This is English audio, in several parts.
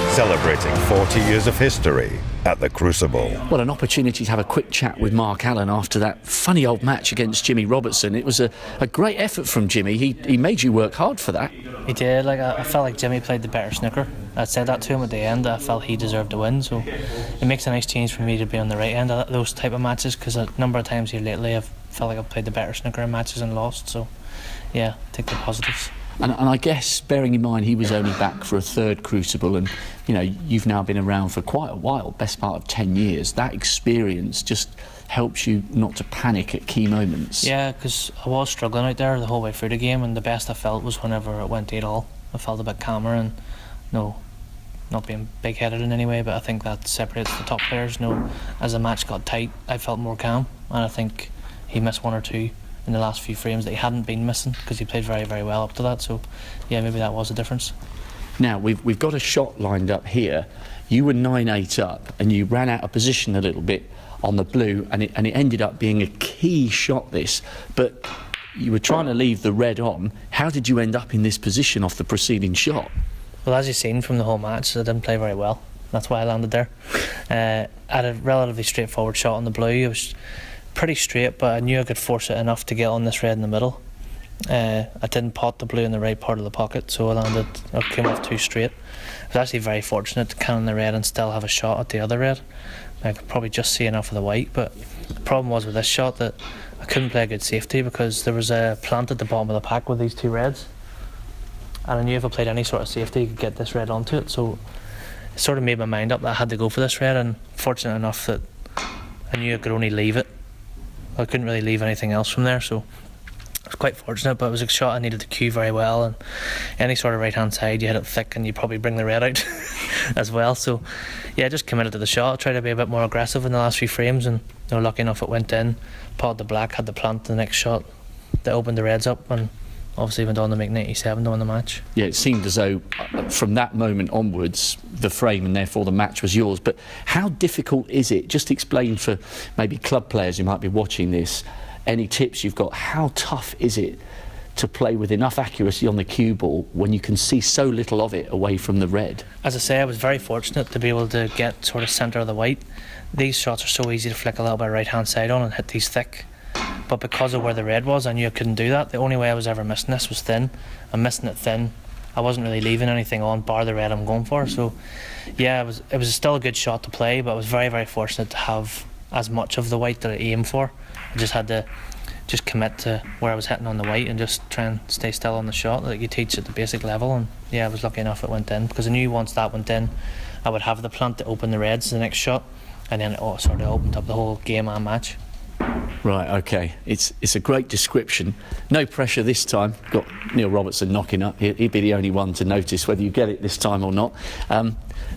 celebrating 40 years of history at the Crucible. Well, an opportunity to have a quick chat with Mark Allen after that funny old match against Jimmy Robertson. It was a great effort from Jimmy. He made you work hard for that. He did. I felt like Jimmy played the better snooker. I said that to him at the end. I felt he deserved to win, so it makes a nice change for me to be on the right end of those type of matches, because a number of times here lately I've felt like I've played the better snooker in matches and lost. So yeah, take the positives. And I guess, bearing in mind he was only back for a third Crucible, and you know, you've now been around for quite a while, best part of 10 years, that experience just helps you not to panic at key moments. Yeah, because I was struggling out there the whole way through the game, and the best I felt was whenever it went 8-all. I felt a bit calmer, and not being big-headed in any way, but I think that separates the top players. As the match got tight, I felt more calm, and I think he missed one or two in the last few frames that he hadn't been missing, because he played very, very well up to that. So yeah, maybe that was a difference. Now we've got a shot lined up here. You were 9-8 up and you ran out of position a little bit on the blue, and it ended up being a key shot, this, but you were trying to leave the red on. How did you end up in this position off the preceding shot? Well, as you've seen from the whole match, I didn't play very well. That's why I landed there. I had a relatively straightforward shot on the blue. It was pretty straight, but I knew I could force it enough to get on this red in the middle. I didn't pot the blue in the right part of the pocket, so I came off too straight. I was actually very fortunate to cannon the red and still have a shot at the other red. I could probably just see enough of the white, but the problem was with this shot that I couldn't play a good safety, because there was a plant at the bottom of the pack with these two reds, and I knew if I played any sort of safety I could get this red onto it, so it sort of made my mind up that I had to go for this red, and fortunate enough that I knew I could only leave it. I couldn't really leave anything else from there, so I was quite fortunate, but it was a shot I needed to cue very well, and any sort of right hand side you hit it thick and you probably bring the red out as well. So yeah, I just committed to the shot. I tried to be a bit more aggressive in the last few frames, and lucky enough it went in. Potted the black, had the plant the next shot that opened the reds up, and obviously went on to make 97 to win the match. Yeah, it seemed as though from that moment onwards the frame and therefore the match was yours. But how difficult is it? Just explain for maybe club players who might be watching this, any tips you've got. How tough is it to play with enough accuracy on the cue ball when you can see so little of it away from the red? As I say, I was very fortunate to be able to get sort of centre of the white. These shots are so easy to flick a little bit right hand side on and hit these thick. But because of where the red was, I knew I couldn't do that. The only way I was ever missing this was thin. I'm missing it thin. I wasn't really leaving anything on, bar the red I'm going for. So yeah, it was still a good shot to play, but I was very, very fortunate to have as much of the white that I aimed for. I just had to commit to where I was hitting on the white and just try and stay still on the shot that you teach at the basic level. And yeah, I was lucky enough it went in, because I knew once that went in I would have the plant to open the reds the next shot, and then it sort of opened up the whole game and match. Right, okay. It's a great description. No pressure this time. Got Neil Robertson knocking up. He'd be the only one to notice whether you get it this time or not.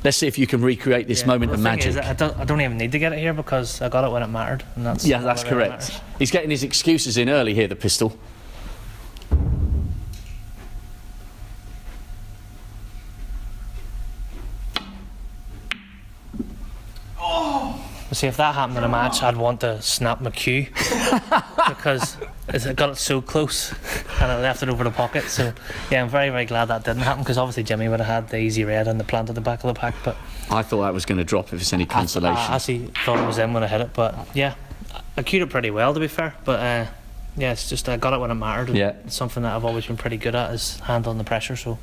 Let's see if you can recreate this moment of magic. I don't even need to get it here, because I got it when it mattered, and that's correct. Really, he's getting his excuses in early here, the pistol. See, if that happened in a match, I'd want to snap my cue because I got it so close and I left it over the pocket. So yeah, I'm very, very glad that didn't happen, because obviously Jimmy would have had the easy red and the plant at the back of the pack. But I thought that was going to drop, if it's any consolation. I actually thought it was in when I hit it, but yeah, I cued it pretty well, to be fair. But yeah, it's just I got it when it mattered. Yeah, it's something that I've always been pretty good at, is handling the pressure. So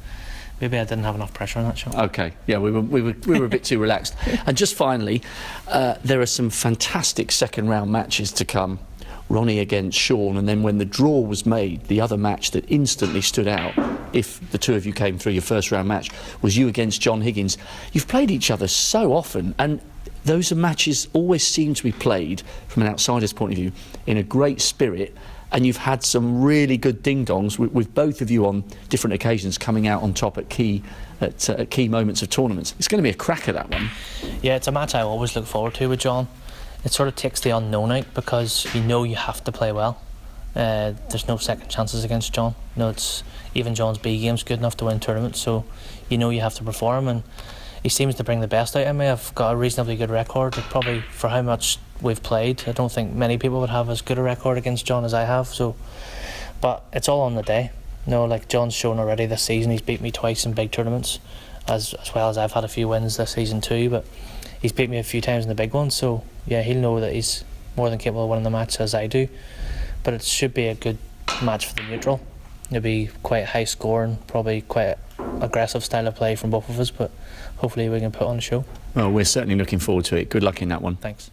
maybe I didn't have enough pressure on that shot. Okay, yeah, we were a bit too relaxed. And just finally, there are some fantastic second round matches to come. Ronnie against Sean, and then when the draw was made, the other match that instantly stood out, if the two of you came through your first round match, was you against John Higgins. You've played each other so often, and those matches always seem to be played, from an outsider's point of view, in a great spirit. And you've had some really good ding-dongs with both of you on different occasions coming out on top at key moments of tournaments. It's going to be a cracker, that one. Yeah, it's a match I always look forward to with John. It sort of takes the unknown out, because you know you have to play well. There's no second chances against John. Even John's B game's good enough to win tournaments, so you know you have to perform, and he seems to bring the best out of me. I've got a reasonably good record, probably for how much we've played. I don't think many people would have as good a record against John as I have. So, but it's all on the day. Like John's shown already this season, he's beat me twice in big tournaments, as well as I've had a few wins this season too, but he's beat me a few times in the big ones, so yeah, he'll know that he's more than capable of winning the match as I do. But it should be a good match for the neutral. It'll be quite high scoring, probably quite aggressive style of play from both of us, but hopefully we can put on a show. Well, we're certainly looking forward to it. Good luck in that one. Thanks.